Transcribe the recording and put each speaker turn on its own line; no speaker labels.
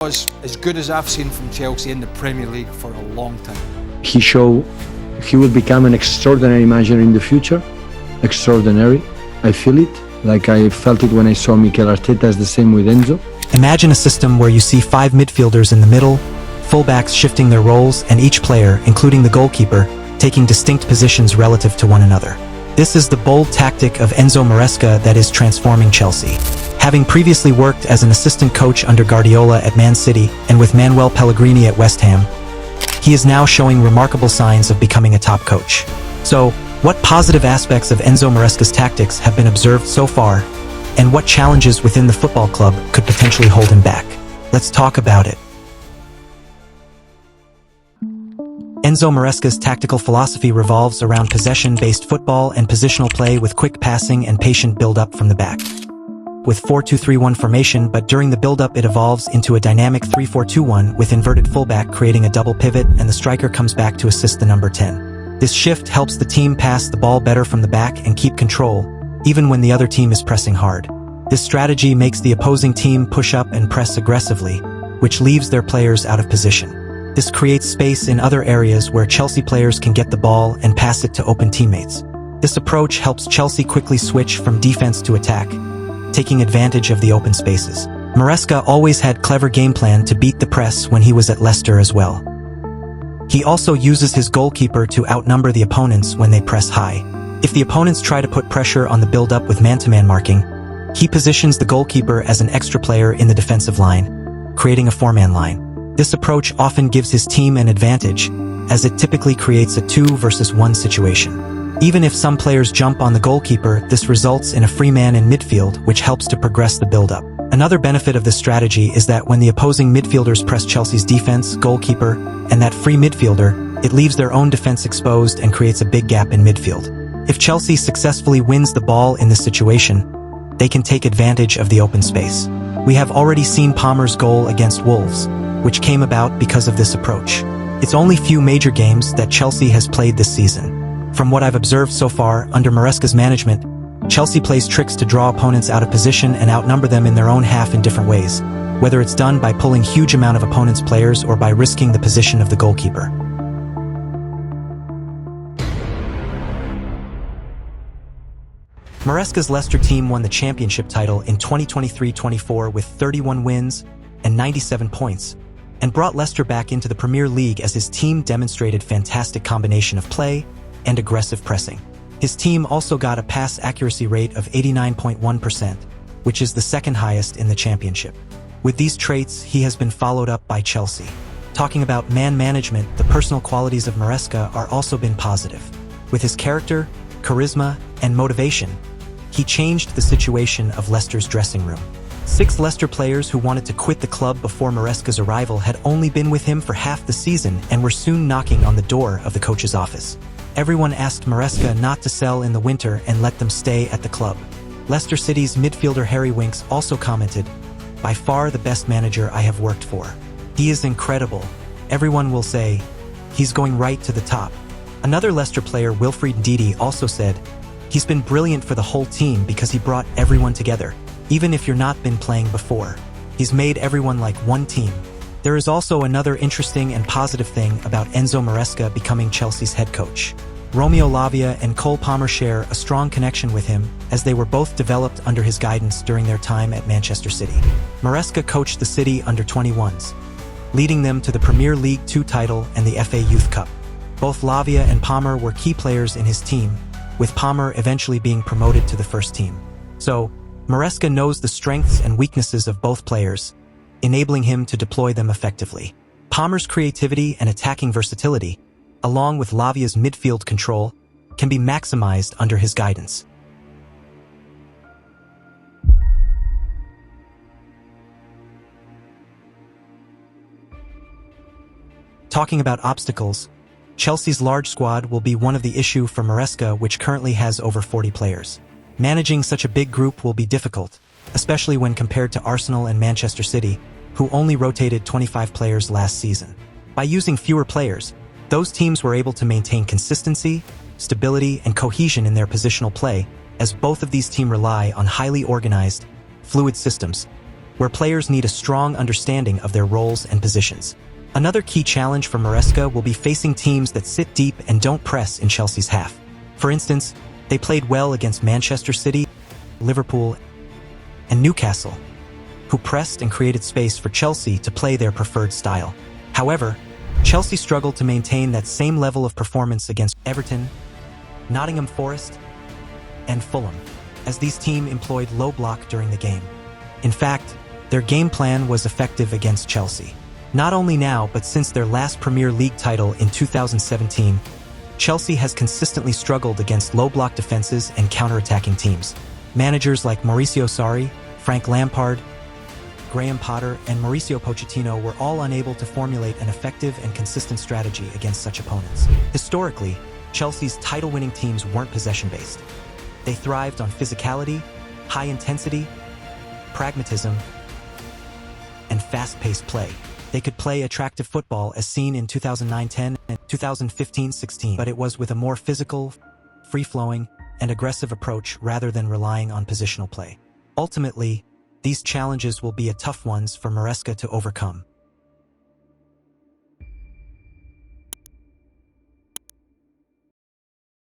was as good as I've seen from Chelsea in the Premier League for a long time.
He showed he will become an extraordinary manager in the future. Extraordinary. I feel it, like I felt it when I saw Mikel Arteta. Is the same with Enzo.
Imagine a system where you see 5 midfielders in the middle, fullbacks shifting their roles, and each player, including the goalkeeper, taking distinct positions relative to one another. This is the bold tactic of Enzo Maresca that is transforming Chelsea. Having previously worked as an assistant coach under Guardiola at Man City and with Manuel Pellegrini at West Ham, he is now showing remarkable signs of becoming a top coach. So, what positive aspects of Enzo Maresca's tactics have been observed so far, and what challenges within the football club could potentially hold him back? Let's talk about it. Enzo Maresca's tactical philosophy revolves around possession-based football and positional play with quick passing and patient build-up from the back. With 4-2-3-1 formation, but during the build-up it evolves into a dynamic 3-4-2-1 with inverted fullback creating a double pivot and the striker comes back to assist the number 10. This shift helps the team pass the ball better from the back and keep control, even when the other team is pressing hard. This strategy makes the opposing team push up and press aggressively, which leaves their players out of position. This creates space in other areas where Chelsea players can get the ball and pass it to open teammates. This approach helps Chelsea quickly switch from defense to attack, taking advantage of the open spaces. Maresca always had clever game plan to beat the press when he was at Leicester as well. He also uses his goalkeeper to outnumber the opponents when they press high. If the opponents try to put pressure on the build-up with man-to-man marking, he positions the goalkeeper as an extra player in the defensive line, creating a 4-man line. This approach often gives his team an advantage, as it typically creates a 2 versus 1 situation. Even if some players jump on the goalkeeper, this results in a free man in midfield, which helps to progress the build-up. Another benefit of this strategy is that when the opposing midfielders press Chelsea's defense, goalkeeper, and that free midfielder, it leaves their own defense exposed and creates a big gap in midfield. If Chelsea successfully wins the ball in this situation, they can take advantage of the open space. We have already seen Palmer's goal against Wolves, which came about because of this approach. It's only few major games that Chelsea has played this season. From what I've observed so far, under Maresca's management, Chelsea plays tricks to draw opponents out of position and outnumber them in their own half in different ways, whether it's done by pulling huge amount of opponents' players or by risking the position of the goalkeeper. Maresca's Leicester team won the championship title in 2023-24 with 31 wins and 97 points, and brought Leicester back into the Premier League as his team demonstrated fantastic combination of play and aggressive pressing. His team also got a pass accuracy rate of 89.1%, which is the second highest in the championship. With these traits, he has been followed up by Chelsea. Talking about man management, the personal qualities of Maresca are also been positive. With his character, charisma, and motivation, he changed the situation of Leicester's dressing room. 6 Leicester players who wanted to quit the club before Maresca's arrival had only been with him for half the season and were soon knocking on the door of the coach's office. Everyone asked Maresca not to sell in the winter and let them stay at the club. Leicester City's midfielder Harry Winks also commented, "By far the best manager I have worked for. He is incredible. Everyone will say, he's going right to the top." Another Leicester player, Wilfried Ndidi, also said, "He's been brilliant for the whole team because he brought everyone together. Even if you're not been playing before, he's made everyone like one team." There is also another interesting and positive thing about Enzo Maresca becoming Chelsea's head coach. Romeo Lavia and Cole Palmer share a strong connection with him, as they were both developed under his guidance during their time at Manchester City. Maresca coached the City under-21s, leading them to the Premier League 2 title and the FA Youth Cup. Both Lavia and Palmer were key players in his team, with Palmer eventually being promoted to the first team. So, Maresca knows the strengths and weaknesses of both players, enabling him to deploy them effectively. Palmer's creativity and attacking versatility, along with Lavia's midfield control, can be maximized under his guidance. Talking about obstacles, Chelsea's large squad will be one of the issue for Maresca, which currently has over 40 players. Managing such a big group will be difficult, especially when compared to Arsenal and Manchester City, who only rotated 25 players last season. By using fewer players, those teams were able to maintain consistency, stability, and cohesion in their positional play, as both of these teams rely on highly organized, fluid systems, where players need a strong understanding of their roles and positions. Another key challenge for Maresca will be facing teams that sit deep and don't press in Chelsea's half. For instance, they played well against Manchester City, Liverpool, and Newcastle, who pressed and created space for Chelsea to play their preferred style. However, Chelsea struggled to maintain that same level of performance against Everton, Nottingham Forest, and Fulham, as these teams employed low block during the game. In fact, their game plan was effective against Chelsea. Not only now, but since their last Premier League title in 2017, Chelsea has consistently struggled against low-block defenses and counter-attacking teams. Managers like Mauricio Sarri, Frank Lampard, Graham Potter, and Mauricio Pochettino were all unable to formulate an effective and consistent strategy against such opponents. Historically, Chelsea's title-winning teams weren't possession-based. They thrived on physicality, high intensity, pragmatism, and fast-paced play. They could play attractive football as seen in 2009-10 and 2015-16, but it was with a more physical, free-flowing, and aggressive approach rather than relying on positional play. Ultimately, these challenges will be tough ones for Maresca to overcome.